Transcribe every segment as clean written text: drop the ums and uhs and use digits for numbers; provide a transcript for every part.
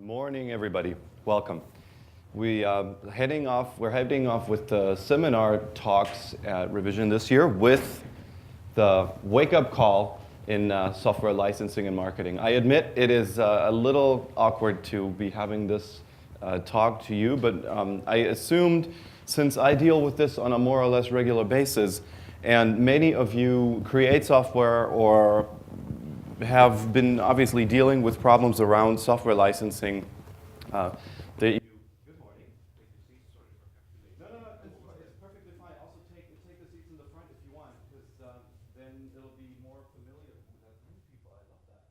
Morning, everybody. Welcome. We're heading off with the seminar talks at Revision this year with the wake-up call in software licensing and marketing. I admit it is a little awkward to be having this talk to you, but I assumed since I deal with this on a more or less regular basis, and many of you create software or have been obviously dealing with problems around software licensing. Good morning. No, it's perfectly fine. Also take the seats in the front if you want, because then it'll be more familiar. That's new people. I love that.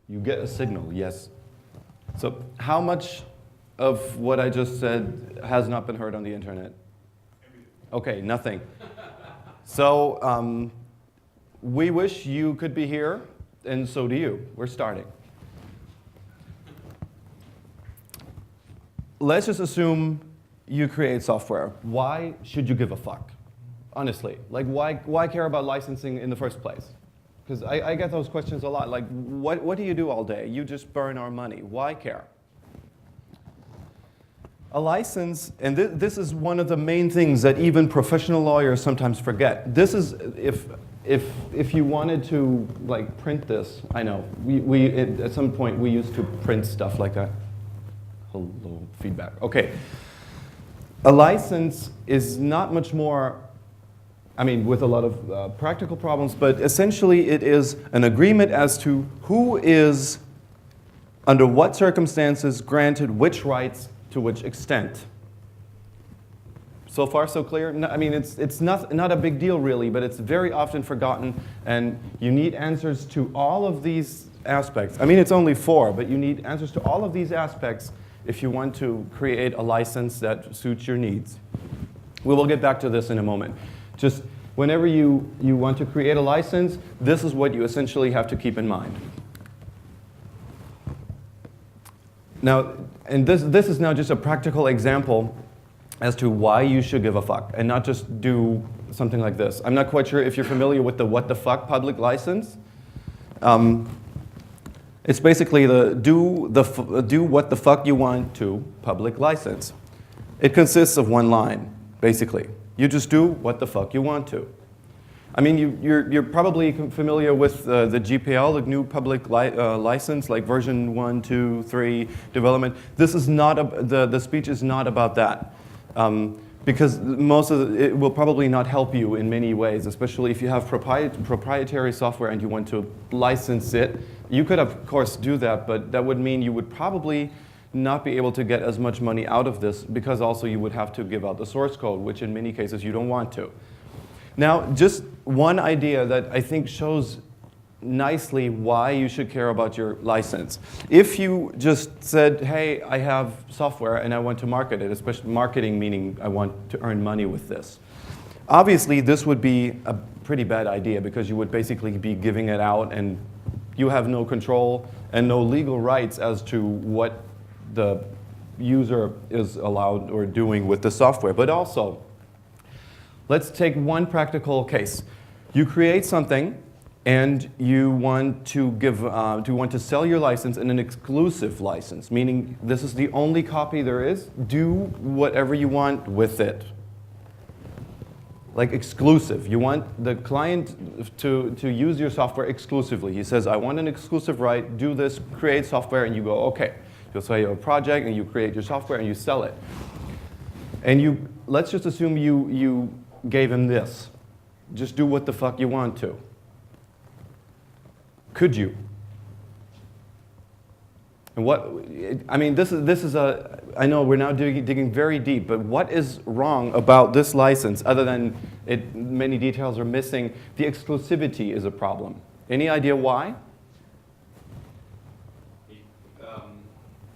You get a signal, yes. So how much of what I just said has not been heard on the internet? Okay, nothing. So we wish you could be here, and so do you. We're starting. Let's just assume you create software. Why should you give a fuck? Honestly, like why care about licensing in the first place? Because I get those questions a lot, like, what do you do all day? You just burn our money. Why care? A license, and this is one of the main things that even professional lawyers sometimes forget. This is, if you wanted to, like, print this, I know, at some point we used to print stuff like that. Hello, feedback. Okay. A license is not much more, I mean, with a lot of practical problems, but essentially it is an agreement as to who is, under what circumstances, granted which rights to which extent. So far, so clear? No, I mean, it's not a big deal, really, but it's very often forgotten, and you need answers to all of these aspects. I mean, it's only 4, but you need answers to all of these aspects if you want to create a license that suits your needs. We will get back to this in a moment. Just whenever you want to create a license, this is what you essentially have to keep in mind. Now, and this is now just a practical example as to why you should give a fuck and not just do something like this. I'm not quite sure if you're familiar with the what the fuck public license. It's basically the do what the fuck you want to public license. It consists of one line, basically. You just do what the fuck you want to. I mean, you're probably familiar with the GPL, the GNU Public License, like version 1, 2, 3 development. This is not, the speech is not about that. Because most of it will probably not help you in many ways, especially if you have proprietary software and you want to license it. You could, of course, do that, but that would mean you would probably not be able to get as much money out of this, because also you would have to give out the source code, which in many cases you don't want to. Now, just one idea that I think shows nicely why you should care about your license. If you just said, hey, I have software and I want to market it, especially marketing meaning I want to earn money with this. Obviously, this would be a pretty bad idea, because you would basically be giving it out and you have no control and no legal rights as to what the user is allowed or doing with the software. But also, let's take one practical case. You create something and you want to sell your license in an exclusive license, meaning this is the only copy there is. Do whatever you want with it. Like exclusive. You want the client to use your software exclusively. He says, I want an exclusive right, do this, create software, and you go, okay. You'll say you have a project and you create your software and you sell it. And let's just assume you gave him this. Just do what the fuck you want to. Could you? And I know we're now digging very deep, but what is wrong about this license other than many details are missing? The exclusivity is a problem. Any idea why?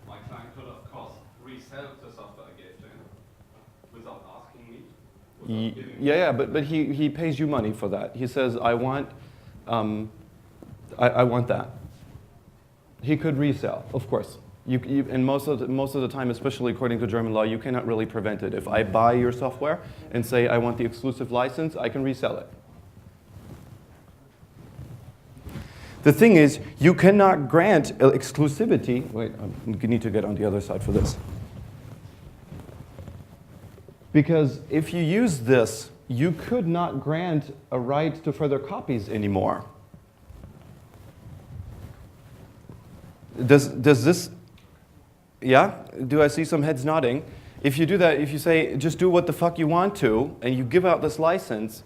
My client could, of course, resell the software I gave to him without asking me. Yeah, but he pays you money for that. He says, I want that. He could resell, of course. And most of the time, especially according to German law, you cannot really prevent it. If I buy your software and say I want the exclusive license, I can resell it. The thing is, you cannot grant exclusivity. Wait, I need to get on the other side for this. Because if you use this, you could not grant a right to further copies anymore. Does this, yeah? Do I see some heads nodding? If you do that, if you say, just do what the fuck you want to, and you give out this license,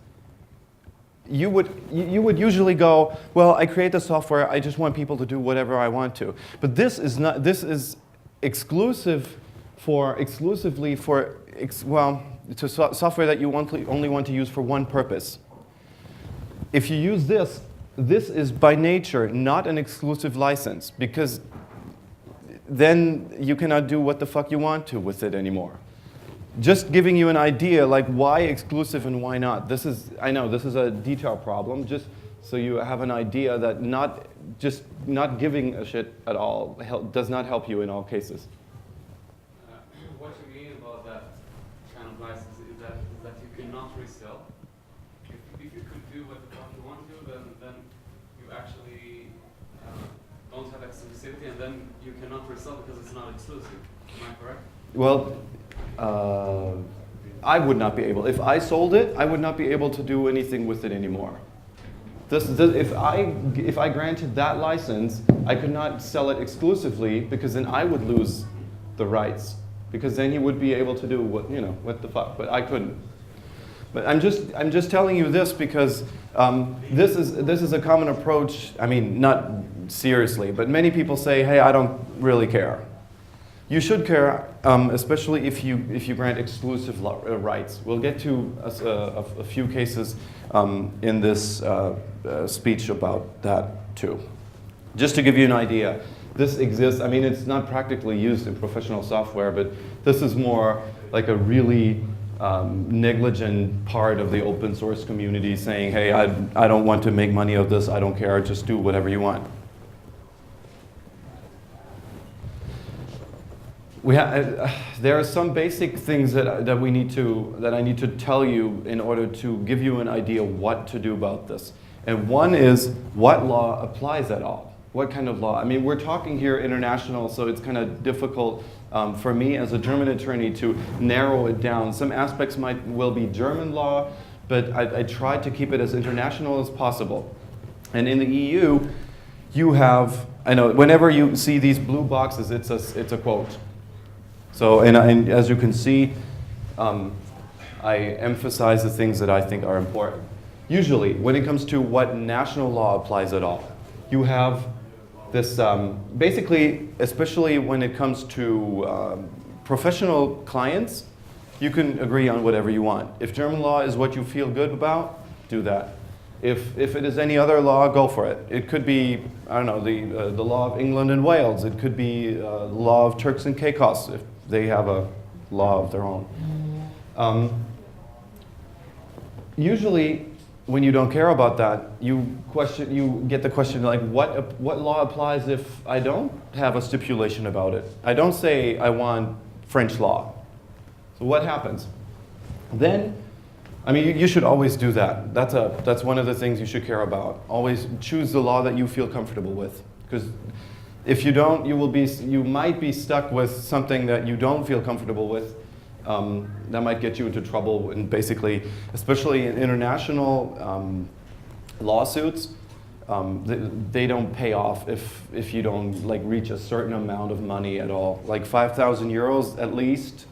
you would usually go, well, I create the software, I just want people to do whatever I want to. But this is not, this is exclusively for software that you only want to use for one purpose. If you use this, this is by nature not an exclusive license, because then you cannot do what the fuck you want to with it anymore. Just giving you an idea, like why exclusive and why not. I know this is a detail problem, just so you have an idea that not giving a shit at all does not help you in all cases. What you mean about that kind of license is that you cannot resell. If you could do what the fuck you want to, then you actually don't have exclusivity, and then you cannot resell because it's not exclusive. Am I correct? Well, I would not be able. If I sold it, I would not be able to do anything with it anymore. If I granted that license, I could not sell it exclusively, because then I would lose the rights. Because then he would be able to do what the fuck, but I couldn't. But I'm just telling you this because this is a common approach. I mean, not seriously, but many people say, hey, I don't really care. You should care, especially if you grant exclusive rights. We'll get to a few cases in this speech about that too. Just to give you an idea, this exists. I mean, it's not practically used in professional software, but this is more like a really negligent part of the open source community saying, hey, I don't want to make money of this, I don't care, just do whatever you want. There are some basic things that I need to tell you in order to give you an idea what to do about this. And one is, what law applies at all? What kind of law? I mean, we're talking here international, so it's kind of difficult for me as a German attorney to narrow it down. Some aspects will be German law, but I tried to keep it as international as possible. And in the EU, you have, I know, whenever you see these blue boxes, it's a quote. So, and as you can see, I emphasize the things that I think are important. Usually, when it comes to what national law applies at all, you have this, basically, especially when it comes to professional clients, you can agree on whatever you want. If German law is what you feel good about, do that. If it is any other law, go for it. It could be, I don't know, the law of England and Wales. It could be the law of Turks and Caicos, if they have a law of their own. Usually, when you don't care about that, you get the question like, what law applies if I don't have a stipulation about it? I don't say I want French law. So what happens? Then, I mean, you should always do that. That's one of the things you should care about. Always choose the law that you feel comfortable with, because if you don't, you might be stuck with something that you don't feel comfortable with. That might get you into trouble, and basically, especially in international lawsuits, they don't pay off if you don't like reach a certain amount of money at all, like 5,000 euros at least.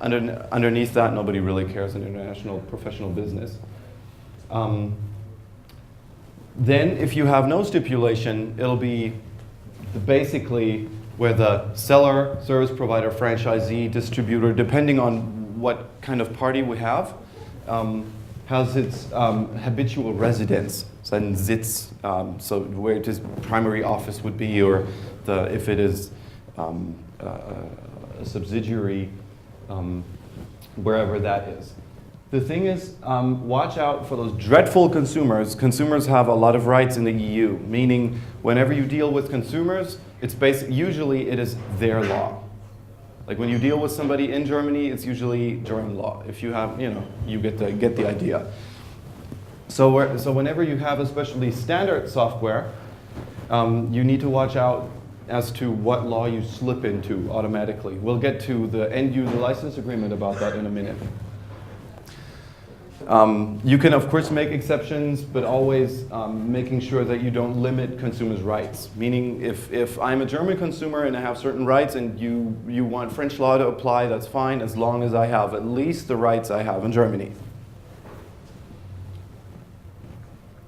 Underneath that, nobody really cares in international professional business. Then, if you have no stipulation, it'll be basically where the seller, service provider, franchisee, distributor, depending on what kind of party we have, has its habitual residence, seinen Sitz, so where its primary office would be, or if it is a subsidiary, wherever that is. The thing is, watch out for those dreadful consumers. Consumers have a lot of rights in the EU, meaning whenever you deal with consumers, usually it is their law. Like when you deal with somebody in Germany, it's usually German law. If you have, you get the idea. So whenever you have especially standard software, you need to watch out as to what law you slip into automatically. We'll get to the end user license agreement about that in a minute. You can, of course, make exceptions, but always making sure that you don't limit consumers' rights. Meaning, if I'm a German consumer and I have certain rights and you want French law to apply, that's fine, as long as I have at least the rights I have in Germany.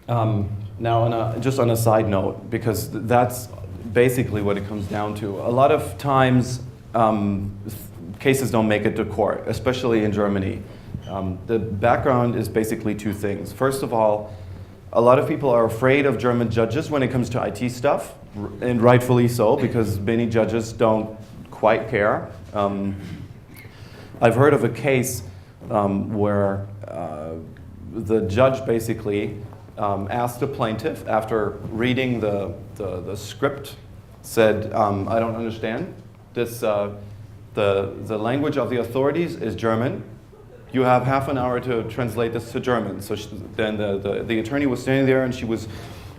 Now, just on a side note, because that's basically what it comes down to. A lot of times, cases don't make it to court, especially in Germany. The background is basically two things. First of all, a lot of people are afraid of German judges when it comes to IT stuff, and rightfully so, because many judges don't quite care. I've heard of a case where the judge basically asked the plaintiff, after reading the script, said, I don't understand. The language of the authorities is German. You have half an hour to translate this to German. So then the attorney was standing there and she was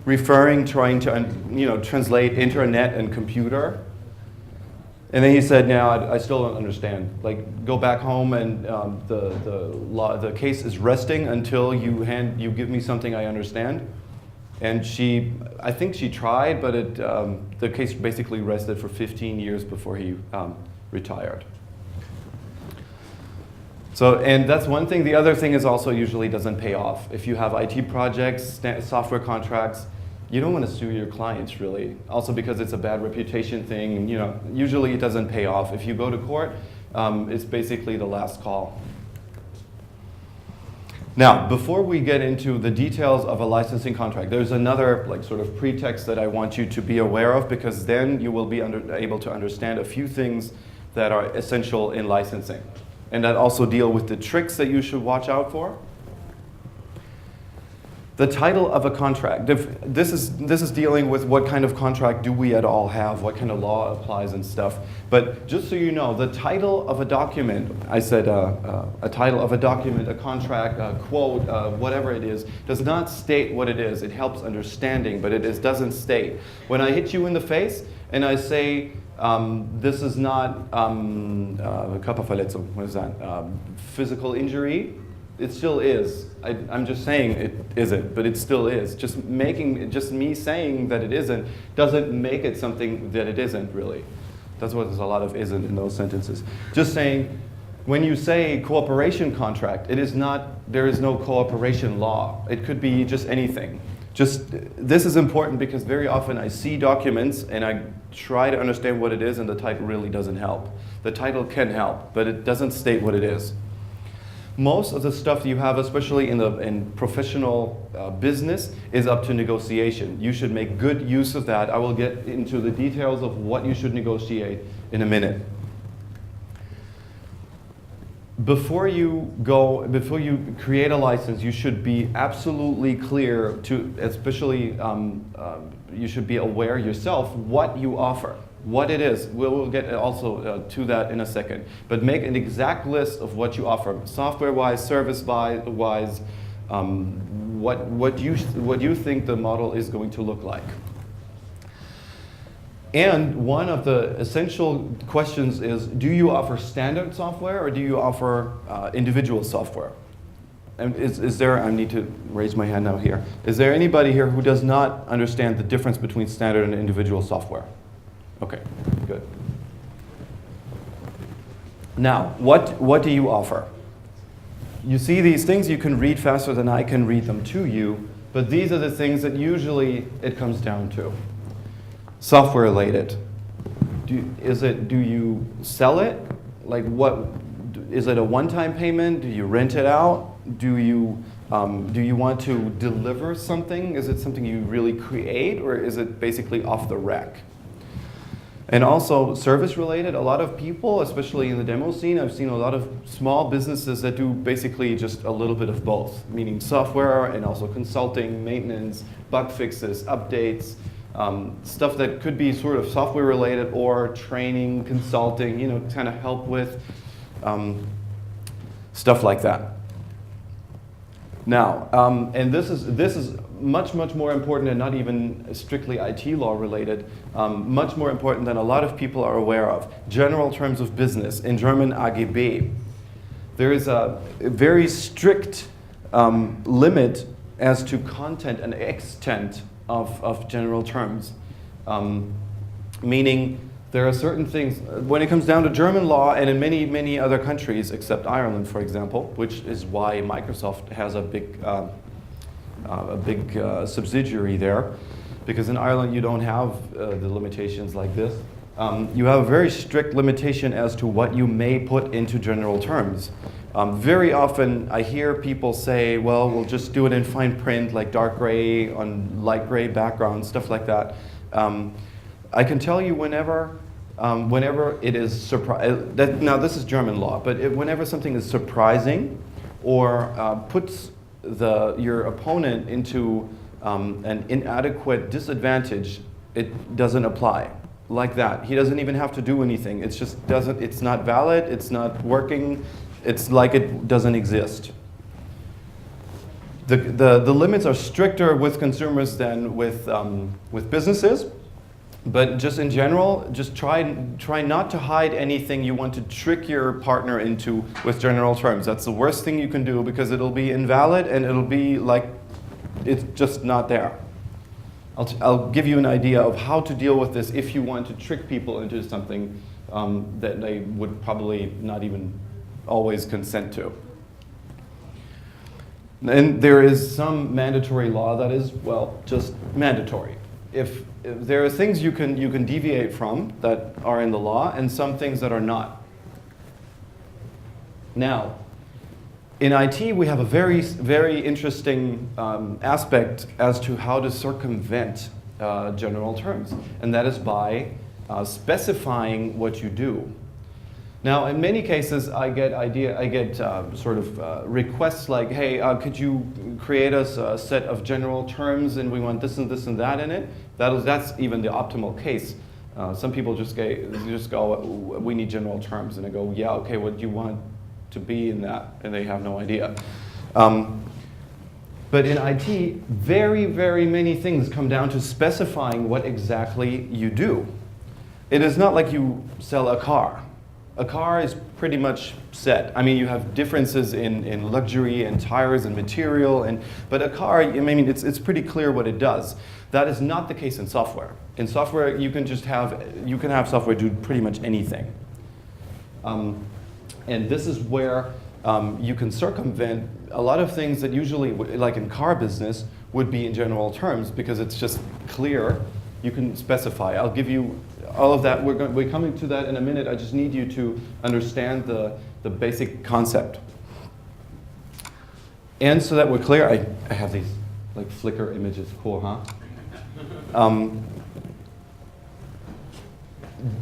trying to translate internet and computer. And then he said, "No, I still don't understand. Like, go back home and the case is resting until you give me something I understand." And I think she tried, but the case basically rested for 15 years before he retired. So, and that's one thing. The other thing is also usually doesn't pay off. If you have IT projects, software contracts, you don't want to sue your clients, really. Also because it's a bad reputation thing. Usually it doesn't pay off. If you go to court, it's basically the last call. Now, before we get into the details of a licensing contract, there's another sort of pretext that I want you to be aware of, because then you will be able to understand a few things that are essential in licensing, and that also deal with the tricks that you should watch out for. The title of a contract. This is dealing with what kind of contract do we at all have, what kind of law applies and stuff. But just so you know, the title of a document, I said a title of a document, a contract, a quote, whatever it is, does not state what it is. It helps understanding, but it doesn't state. When I hit you in the face and I say, this is not Körperverletzung, what is that? Physical injury. It still is. I'm just saying it isn't, but it still is. Just me saying that it isn't doesn't make it something that it isn't, really. That's what there's a lot of isn't in those sentences. Just saying, when you say cooperation contract, it is not, there is no cooperation law. It could be just anything. This is important because very often I see documents and I try to understand what it is, and the title really doesn't help. The title can help, but it doesn't state what it is. Most of the stuff you have, especially in professional business, is up to negotiation. You should make good use of that. I will get into the details of what you should negotiate in a minute. Before you create a license, you should be absolutely clear you should be aware yourself what you offer, what it is. We'll get also to that in a second. But make an exact list of what you offer, software-wise, service-wise, what you think the model is going to look like. And one of the essential questions is, do you offer standard software or do you offer individual software? And is there, I need to raise my hand now here. Is there anybody here who does not understand the difference between standard and individual software? Okay, good. Now, what do you offer? You see these things, you can read faster than I can read them to you, but these are the things that usually it comes down to. Software related. Do you sell it? Like what? Is it a one-time payment? Do you rent it out? Do you want to deliver something? Is it something you really create, or is it basically off the rack? And also service related. A lot of people, especially in the demo scene, I've seen a lot of small businesses that do basically just a little bit of both, meaning software and also consulting, maintenance, bug fixes, updates. Stuff that could be sort of software related or training, consulting, kind of help with stuff like that. Now, and this is much more important and not even strictly IT law related, much more important than a lot of people are aware of. General terms of business, in German AGB. There is a very strict limit as to content and extent of general terms, meaning there are certain things, when it comes down to German law and in many other countries, except Ireland, for example, which is why Microsoft has a big subsidiary there, because in Ireland you don't have the limitations like this. You have a very strict limitation as to what you may put into general terms. Very often I hear people say, well, we'll just do it in fine print, like dark gray on light gray background, stuff like that. I can tell you whenever it is now this is German law, but whenever something is surprising or puts your opponent into an inadequate disadvantage, it doesn't apply. Like that. He doesn't even have to do anything. It's not valid, it's not working. It's like it doesn't exist. The limits are stricter with consumers than with businesses, but just in general, just try not to hide anything you want to trick your partner into with general terms. That's the worst thing you can do because it'll be invalid and it'll be like it's just not there. I'll give you an idea of how to deal with this if you want to trick people into something that they would probably not even always consent to. And there is some mandatory law that is, well, just mandatory. If there are things you can deviate from that are in the law and some things that are not. Now, in IT, we have a very interesting aspect as to how to circumvent general terms, and that is by specifying what you do. Now, in many cases, I get requests like, hey, could you create us a set of general terms, and we want this and this and that in it? That's even the optimal case. Some people just go, we need general terms, and I go, yeah, okay, what do you want to be in that? And they have no idea. But in IT, very many things come down to specifying what exactly you do. It is not like you sell a car. A car is pretty much set. I mean, you have differences in luxury and tires and material, but a car, I mean, it's pretty clear what it does. That is not the case in software. In software, you can have software do pretty much anything. And this is where you can circumvent a lot of things that usually, like in car business, would be in general terms because it's just clear. You can specify. I'll give you all of that. We're coming to that in a minute. I just need you to understand the basic concept. And so that we're clear, I have these like Flickr images. Cool, huh?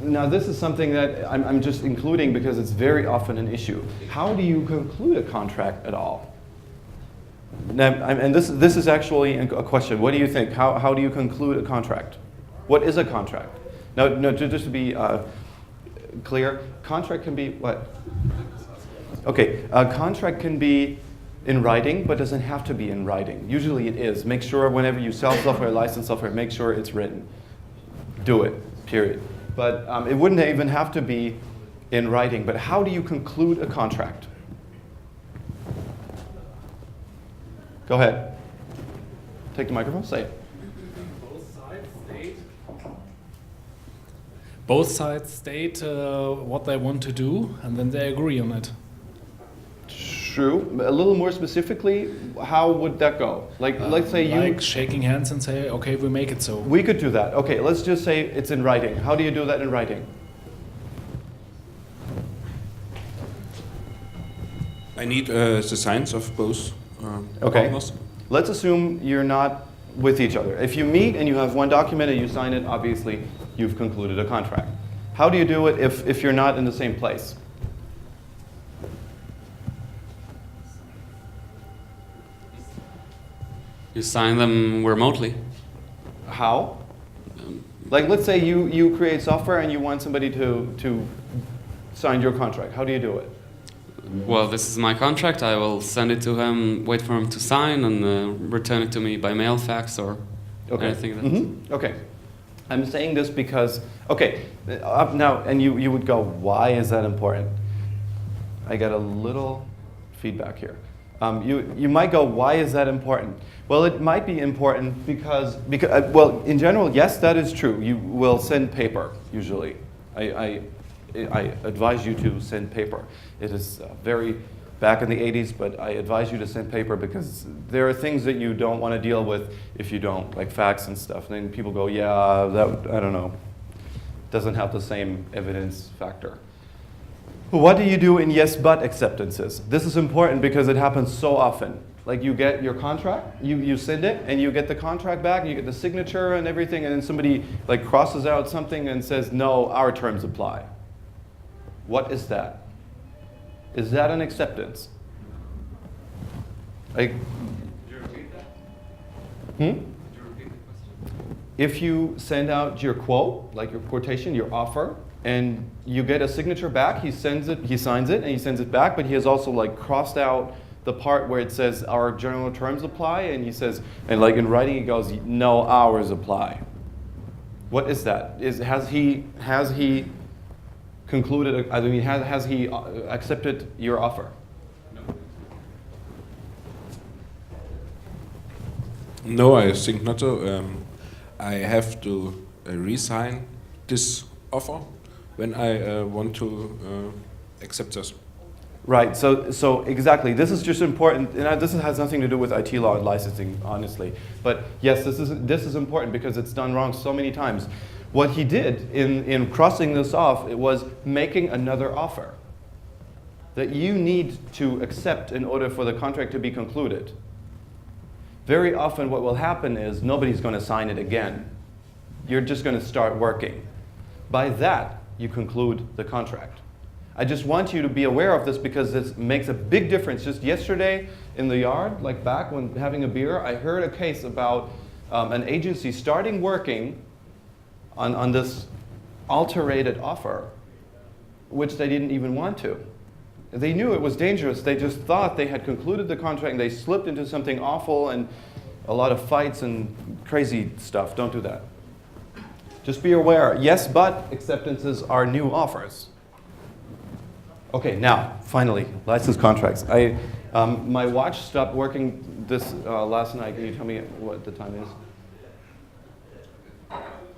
Now this is something that I'm just including because it's very often an issue. How do you conclude a contract at all? Now, and this is actually a question. What do you think? How do you conclude a contract? What is a contract? No, just to be clear, contract can be what? Okay, a contract can be in writing, but doesn't have to be in writing. Usually it is. Make sure whenever you sell software, license software, make sure it's written. Do it, period. But it wouldn't even have to be in writing. But how do you conclude a contract? Go ahead. Take the microphone, say it. Both sides state what they want to do, and then they agree on it. True. A little more specifically, how would that go? Like, let's say you... Like shaking hands and say, okay, we make it so. We could do that. Okay, let's just say it's in writing. How do you do that in writing? I need the signs of both Okay. partners. Let's assume you're not with each other. If you meet and you have one document and you sign it, obviously you've concluded a contract. How do you do it if you're not in the same place? You sign them remotely. How? Like, let's say you create software and you want somebody to sign your contract. How do you do it? Well, this is my contract. I will send it to him, wait for him to sign, and return it to me by mail, fax, or anything. Okay. I'm saying this because, okay, up now, and you would go, why is that important? I got a little feedback here. You might go, why is that important? Well, it might be important because well, in general, yes, that is true. You will send paper, usually. I advise you to send paper. It is very back in the 80s, but I advise you to send paper because there are things that you don't want to deal with if you don't, like fax and stuff. And then people go, yeah, that, I don't know, doesn't have the same evidence factor. What do you do in yes, but acceptances? This is important because it happens so often. Like you get your contract, you send it, and you get the contract back, you get the signature and everything, and then somebody like crosses out something and says, no, our terms apply. What is that? Is that an acceptance? Like, Could you repeat that? hmm? Could you repeat the question? If you send out your quote, like your quotation, your offer, and you get a signature back, he signs it, and he sends it back, but he has also like crossed out the part where it says our general terms apply, and he says, and like in writing he goes, no, ours apply. What is that? Has he concluded, I mean, has he accepted your offer? No, I think not so. I have to resign this offer when I want to accept this. Right, so exactly, this is just important, and this has nothing to do with IT law and licensing, honestly. But yes, this is important because it's done wrong so many times. What he did in crossing this off, it was making another offer that you need to accept in order for the contract to be concluded. Very often what will happen is nobody's going to sign it again. You're just going to start working. By that, you conclude the contract. I just want you to be aware of this because this makes a big difference. Just yesterday in the yard, like back when having a beer, I heard a case about an agency starting working on this alterated offer, which they didn't even want to. They knew it was dangerous. They just thought they had concluded the contract and they slipped into something awful and a lot of fights and crazy stuff. Don't do that. Just be aware. Yes, but acceptances are new offers. Okay, now, finally, license contracts. My watch stopped working this last night. Can you tell me what the time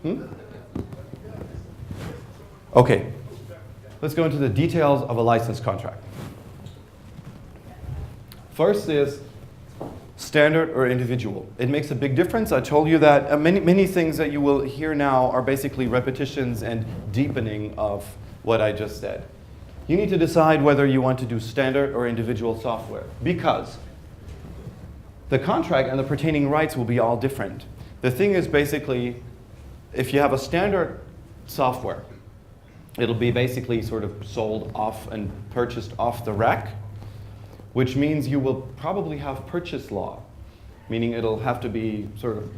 is? Okay, let's go into the details of a license contract. First is standard or individual. It makes a big difference. I told you that many things that you will hear now are basically repetitions and deepening of what I just said. You need to decide whether you want to do standard or individual software, because the contract and the pertaining rights will be all different. The thing is basically, if you have a standard software, it'll be basically sort of sold off and purchased off the rack, which means you will probably have purchase law, meaning it'll have to be sort of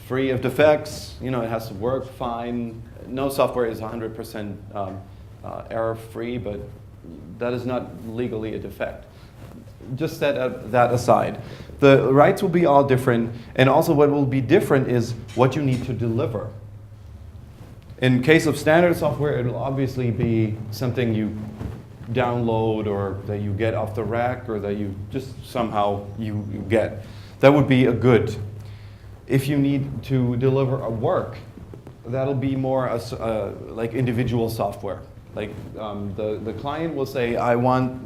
free of defects. You know, it has to work fine. No software is 100% error-free, but that is not legally a defect. Just set that aside. The rights will be all different, and also what will be different is what you need to deliver. In case of standard software, it will obviously be something you download or that you get off the rack or that you just somehow you get. That would be a good. If you need to deliver a work, that'll be more like individual software. Like the client will say, I want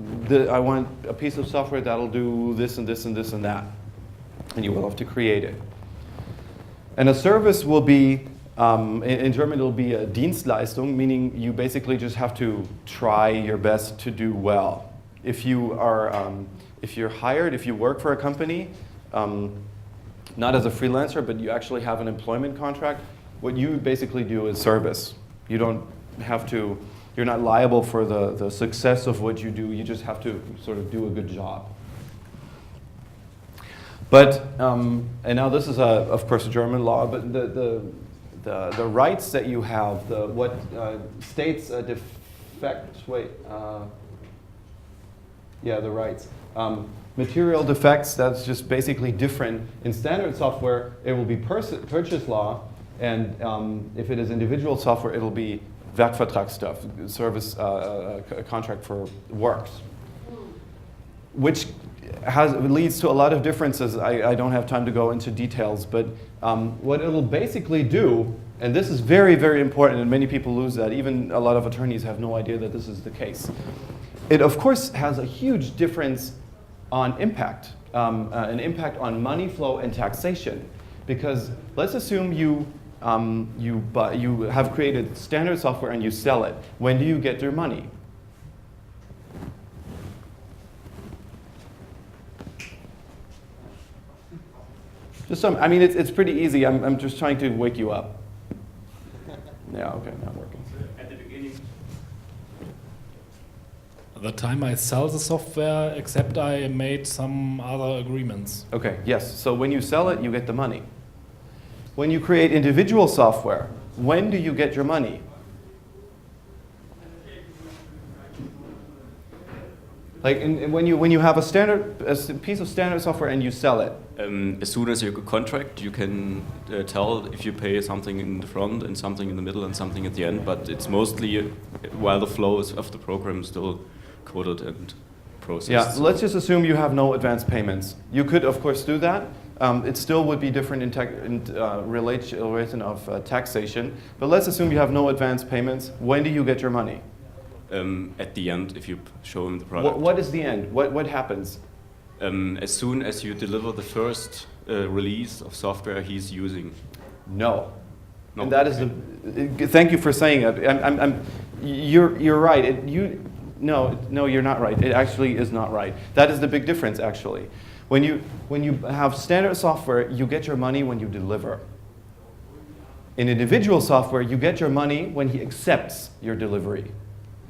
a piece of software that'll do this and this and this and that. And you will have to create it. And a service will be, in German it'll be a Dienstleistung, meaning you basically just have to try your best to do well. If you are, if you're hired, if you work for a company, not as a freelancer, but you actually have an employment contract, what you basically do is service. You don't have to, you're not liable for the success of what you do. You just have to sort of do a good job. But, and now this is, of course, German law, but the rights that you have, what states a defect, the rights. Material defects, that's just basically different. In standard software, it will be purchase law, and if it is individual software, it'll be Werkvertrag stuff, service contract for works, which leads to a lot of differences. I don't have time to go into details, but what it'll basically do, and this is very, very important, and many people lose that, even a lot of attorneys have no idea that this is the case. It, of course, has a huge difference on impact, an impact on money flow and taxation. Because let's assume you have created standard software and you sell it. When do you get your money? Just I mean, it's pretty easy. I'm just trying to wake you up. Yeah, okay, not working. At the beginning. The time I sell the software, except I made some other agreements. Okay, yes. So when you sell it, you get the money. When you create individual software, when do you get your money? Like when you have a piece of standard software and you sell it. As soon as you contract, you can tell if you pay something in the front and something in the middle and something at the end, but it's mostly while the flow of the program is still coded and processed. Yeah, let's just assume you have no advance payments. You could, of course, do that. It still would be different in relation of taxation, but let's assume you have no advance payments. When do you get your money? At the end, if you show him the product. What is the end? What happens? As soon as you deliver the first release of software he's using. No. No. And that is thank you for saying it. You're right. No, you're not right. It actually is not right. That is the big difference, actually. When you have standard software, you get your money when you deliver. In individual software, you get your money when he accepts your delivery.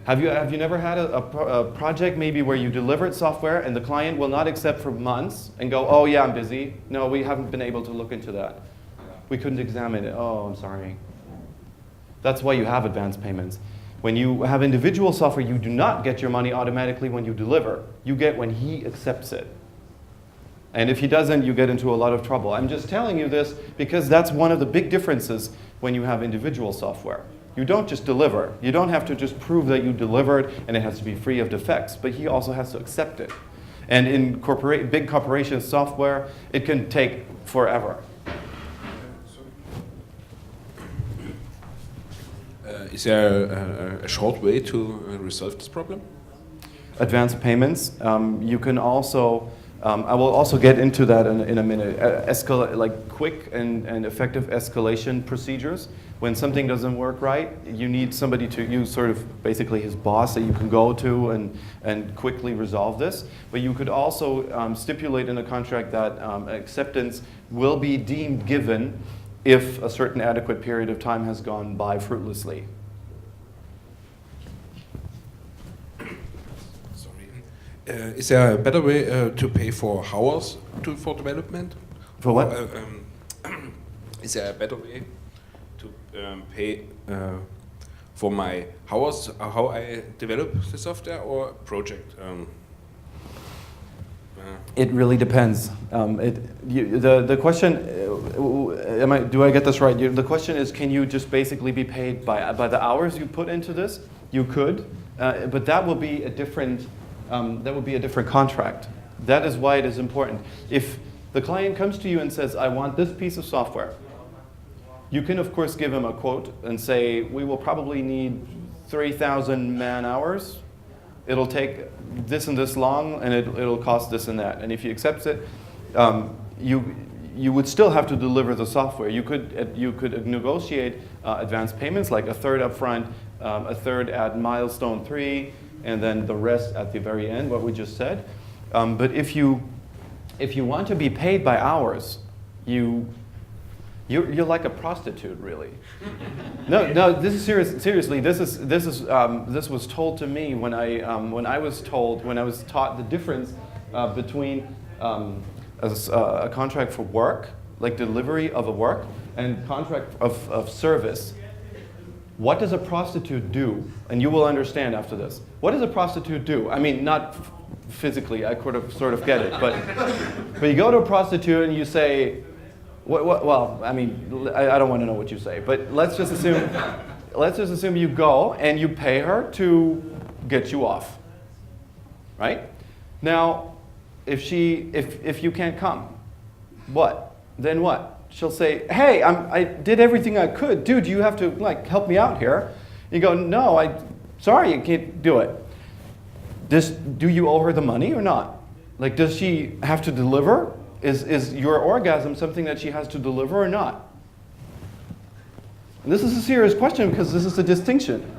Have you never had a project maybe where you delivered software and the client will not accept for months and go, oh yeah, I'm busy. No, we haven't been able to look into that. We couldn't examine it. Oh, I'm sorry. That's why you have advance payments. When you have individual software, you do not get your money automatically when you deliver. You get when he accepts it. And if he doesn't, you get into a lot of trouble. I'm just telling you this because that's one of the big differences when you have individual software. You don't just deliver. You don't have to just prove that you delivered and it has to be free of defects, but he also has to accept it. And in big corporation software, it can take forever. Is there a short way to resolve this problem? Advanced payments. You can also, I will also get into that in a minute. Like quick and effective escalation procedures. When something doesn't work right, you need somebody to, you sort of basically his boss that you can go to and quickly resolve this. But you could also stipulate in a contract that acceptance will be deemed given if a certain adequate period of time has gone by fruitlessly. Is there a better way to pay for hours for development? For what? Is there a better way to pay for my hours, how I develop the software or project? It really depends. The question, do I get this right? The question is, can you just basically be paid by the hours you put into this? You could, but that will be a different. That would be a different contract. That is why it is important. If the client comes to you and says, I want this piece of software, you can of course give him a quote and say, we will probably need 3,000 man hours. It'll take this and this long, and it'll cost this and that. And if he accepts it, you would still have to deliver the software. You could negotiate advanced payments, like a third up front, a third at milestone 3, and then the rest at the very end, what we just said. But if you want to be paid by hours, you're like a prostitute, really. No, this is serious. Seriously, this was told to me when I was taught the difference between a contract for work, like delivery of a work, and contract of service. What does a prostitute do? And you will understand after this. What does a prostitute do? I mean, not physically, I sort of get it, but you go to a prostitute and you say, well, I mean, I don't want to know what you say, but let's just assume you go and you pay her to get you off, right? Now, if you can't come, what? Then what? She'll say, hey, I did everything I could. Dude, you have to help me out here. You go, no, sorry, you can't do it. Do you owe her the money or not? Does she have to deliver? Is your orgasm something that she has to deliver or not? And this is a serious question because this is a distinction.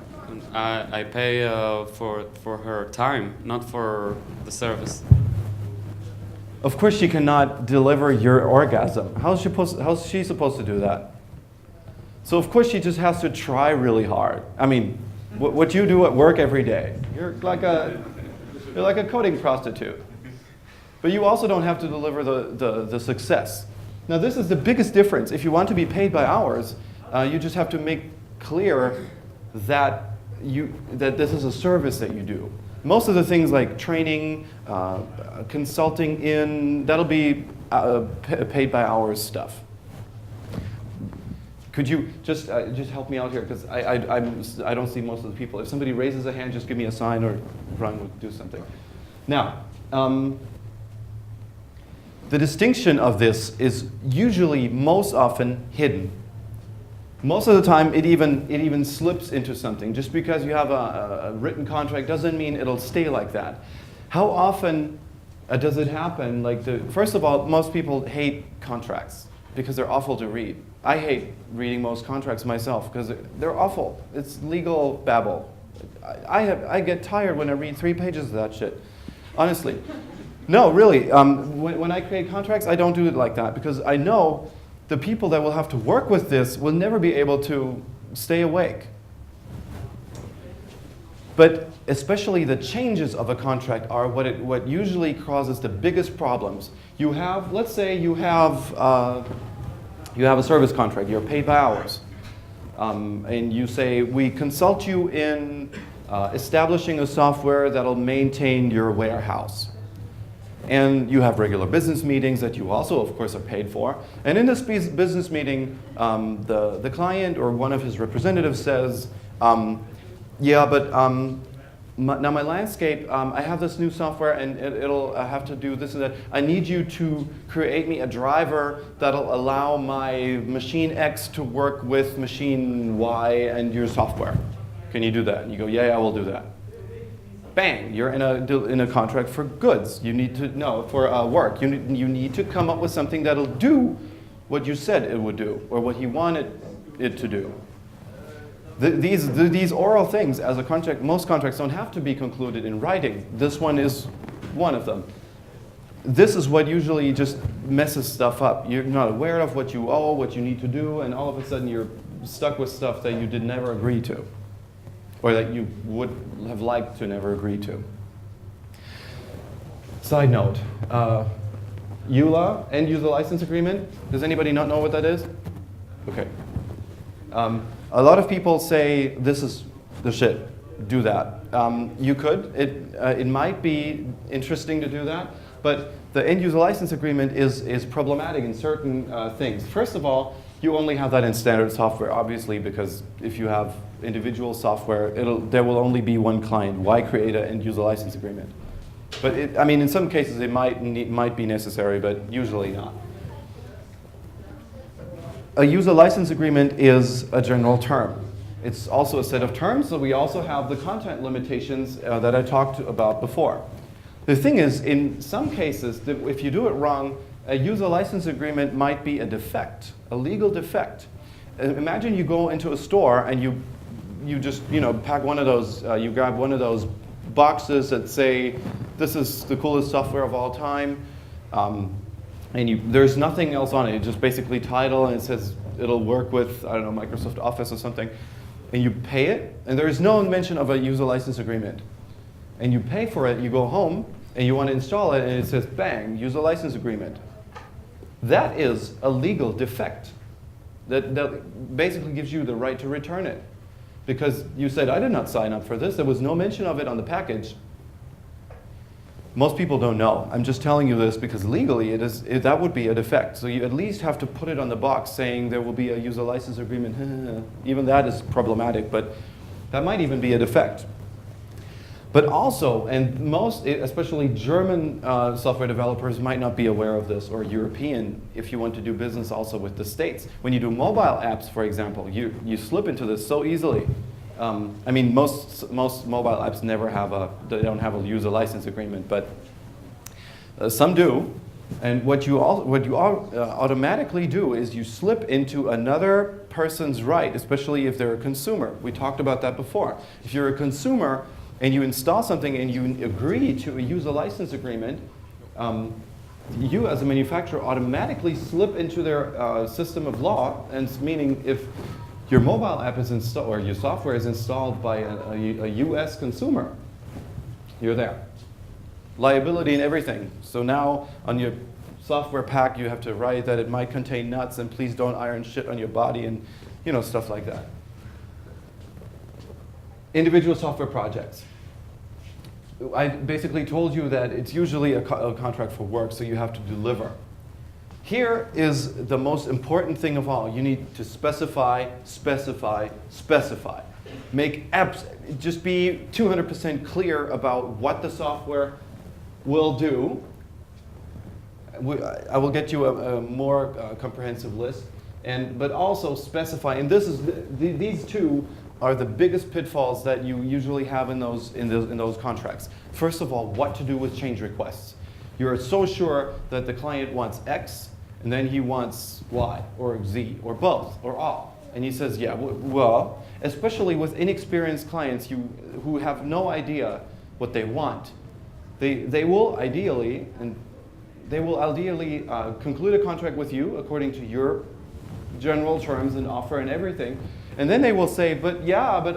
I pay for her time, not for the service. Of course she cannot deliver your orgasm. How's she supposed to do that? So of course she just has to try really hard. I mean, what you do at work every day. You're like a coding prostitute. But you also don't have to deliver the success. Now this is the biggest difference. If you want to be paid by hours, you just have to make clear that this is a service that you do. Most of the things like training, consulting that'll be paid by hours stuff. Could you just help me out here, because I don't see most of the people. If somebody raises a hand, just give me a sign or Ron will do something. Now, the distinction of this is usually most often hidden. Most of the time, it even slips into something. Just because you have a written contract doesn't mean it'll stay like that. How often does it happen? First of all, most people hate contracts because they're awful to read. I hate reading most contracts myself because they're awful. It's legal babble. I get tired when I read 3 pages of that shit. Honestly. No, really. When I create contracts, I don't do it like that because I know the people that will have to work with this will never be able to stay awake. But especially the changes of a contract are what usually causes the biggest problems. Let's say you have a service contract, you're paid by hours. And you say, we consult you in establishing a software that'll maintain your warehouse. And you have regular business meetings that you also, of course, are paid for. And in this business meeting, the client or one of his representatives says, yeah, but now my landscape, I have this new software and it'll have to do this and that. I need you to create me a driver that'll allow my machine X to work with machine Y and your software. Can you do that? And you go, yeah, I will do that. Bang, you're in a contract for goods. You need to, no, for work. You need to come up with something that'll do what you said it would do, or what he wanted it to do. These oral things, as a contract, most contracts don't have to be concluded in writing. This one is one of them. This is what usually just messes stuff up. You're not aware of what you owe, what you need to do, and all of a sudden you're stuck with stuff that you did never agree to, or that you would have liked to never agree to. Side note, EULA, End User License Agreement. Does anybody not know what that is? Okay. A lot of people say, this is the shit, do that. You could, it might be interesting to do that, but the End User License Agreement is problematic in certain things. First of all, you only have that in standard software, obviously, because if you have individual software, there will only be one client. Why create an End User License Agreement? But I mean, in some cases it might be necessary, but usually not. A user license agreement is a general term. It's also a set of terms, so we also have the content limitations that I talked about before. The thing is, in some cases, if you do it wrong, a user license agreement might be a defect, a legal defect. Imagine you go into a store and you just pack one of those, you grab one of those boxes that say, this is the coolest software of all time. And there's nothing else on it. It's just basically title, and it says it'll work with, I don't know, Microsoft Office or something. And you pay it, and there is no mention of a user license agreement. And you pay for it, you go home, and you want to install it, and it says, bang, user license agreement. That is a legal defect. That basically gives you the right to return it. Because you said, I did not sign up for this. There was no mention of it on the package. Most people don't know. I'm just telling you this because legally that would be a defect. So you at least have to put it on the box saying there will be a user license agreement. Even that is problematic, but that might even be a defect. But also, and most, especially German software developers might not be aware of this, or European, if you want to do business also with the States. When you do mobile apps, for example, you slip into this so easily. I mean, most mobile apps they don't have a user license agreement, but some do. And what you automatically do is you slip into another person's right, especially if they're a consumer. We talked about that before. If you're a consumer and you install something and you agree to a user license agreement, you as a manufacturer automatically slip into their system of law, and meaning if your mobile app is installed, or your software is installed by a US consumer, you're there. Liability and everything. So now on your software pack you have to write that it might contain nuts and please don't iron shit on your body and stuff like that. Individual software projects. I basically told you that it's usually a contract for work, so you have to deliver. Here is the most important thing of all. You need to specify, specify, specify. Just be 200% clear about what the software will do. I will get you a more comprehensive list, but also specify. And these two are the biggest pitfalls that you usually have in those contracts. First of all, what to do with change requests. You're so sure that the client wants X, and then he wants Y, or Z, or both, or all. And he says, yeah, well, especially with inexperienced clients who have no idea what they want. They will ideally conclude a contract with you according to your general terms and offer and everything. And then they will say, but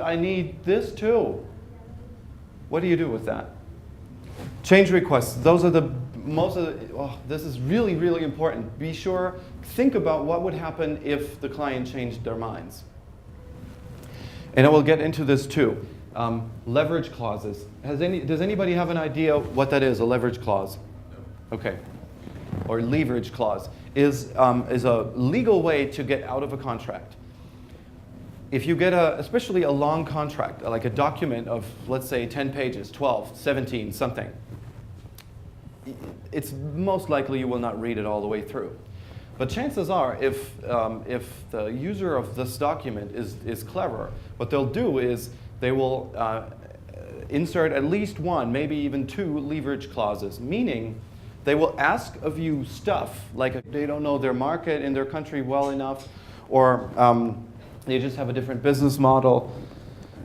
I need this too. What do you do with that? Change requests, those are this is really, really important. Be sure, think about what would happen if the client changed their minds. And I will get into this too. Leverage clauses. Does anybody have an idea what that is, a leverage clause? Okay. Or leverage clause is a legal way to get out of a contract. If you get especially a long contract, like a document of, let's say, 10 pages, 12, 17, something, it's most likely you will not read it all the way through. But chances are, if the user of this document is clever, what they'll do is they will insert at least one, maybe even two leverage clauses, meaning they will ask of you stuff like they don't know their market in their country well enough, or they just have a different business model.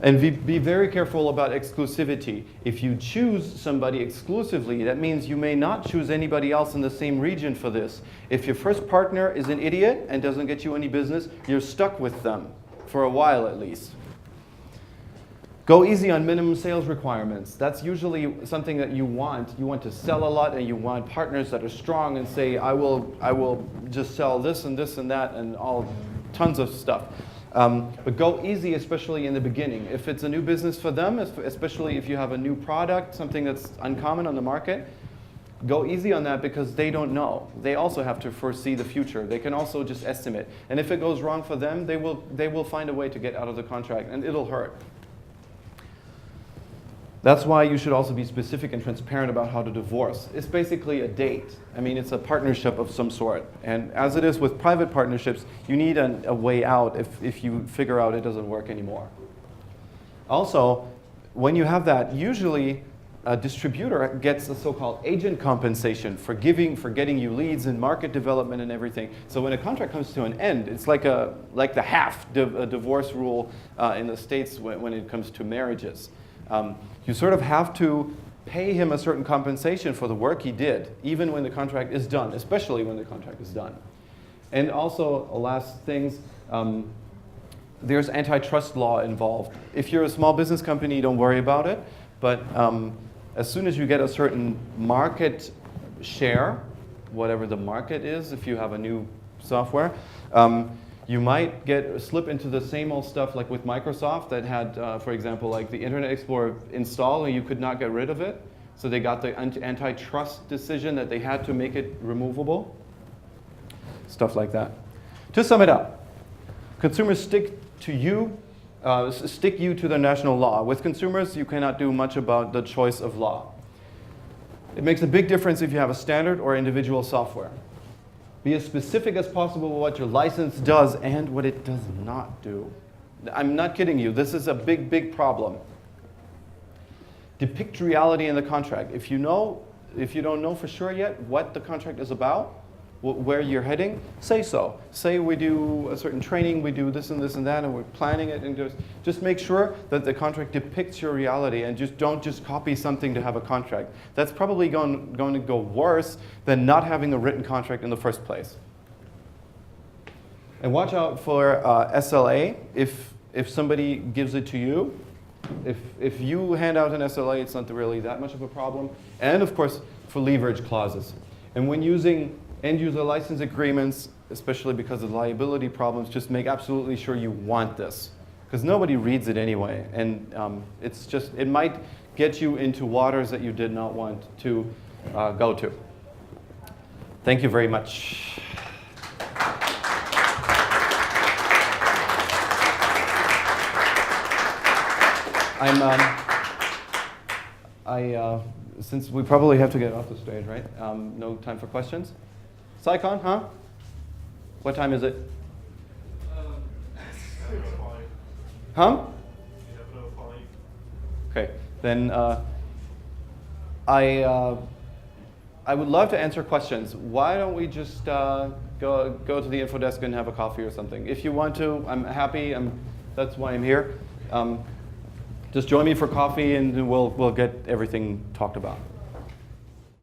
And be very careful about exclusivity. If you choose somebody exclusively, that means you may not choose anybody else in the same region for this. If your first partner is an idiot and doesn't get you any business, you're stuck with them for a while at least. Go easy on minimum sales requirements. That's usually something that you want. You want to sell a lot, and you want partners that are strong and say, I will just sell this and this and that and all tons of stuff. But go easy, especially in the beginning. If it's a new business for them, especially if you have a new product, something that's uncommon on the market, go easy on that because they don't know. They also have to foresee the future. They can also just estimate. And if it goes wrong for them, they will find a way to get out of the contract, and it'll hurt. That's why you should also be specific and transparent about how to divorce. It's basically a date. I mean, it's a partnership of some sort. And as it is with private partnerships, you need a way out if you figure out it doesn't work anymore. Also, when you have that, usually a distributor gets a so-called agent compensation for getting you leads and market development and everything. So when a contract comes to an end, it's like the half divorce rule in the States when it comes to marriages. You sort of have to pay him a certain compensation for the work he did, even when the contract is done, especially when the contract is done. And also, last things, there's antitrust law involved. If you're a small business company, don't worry about it. But as soon as you get a certain market share, whatever the market is, if you have a new software, you might slip into the same old stuff like with Microsoft that had, for example, like the Internet Explorer installed and you could not get rid of it. So they got the antitrust decision that they had to make it removable. Stuff like that. To sum it up, consumers stick you to the national law. With consumers, you cannot do much about the choice of law. It makes a big difference if you have a standard or individual software. Be as specific as possible with what your license does and what it does not do. I'm not kidding you. This is a big, big problem. Depict reality in the contract. If you don't know for sure yet what the contract is about, where you're heading, say so. Say we do a certain training, we do this and this and that, and we're planning it. And just make sure that the contract depicts your reality, and don't just copy something to have a contract. That's probably going to go worse than not having a written contract in the first place. And watch out for SLA if somebody gives it to you. If you hand out an SLA, it's not really that much of a problem. And of course, for leverage clauses. And when using end-user license agreements, especially because of liability problems, just make absolutely sure you want this, because nobody reads it anyway, and it might get you into waters that you did not want to go to. Thank you very much. Since we probably have to get off the stage, right? No time for questions? Saikon, huh? What time is it? Huh? Okay, then I would love to answer questions. Why don't we just go to the info desk and have a coffee or something? If you want to, I'm happy. That's why I'm here. Just join me for coffee, and we'll get everything talked about.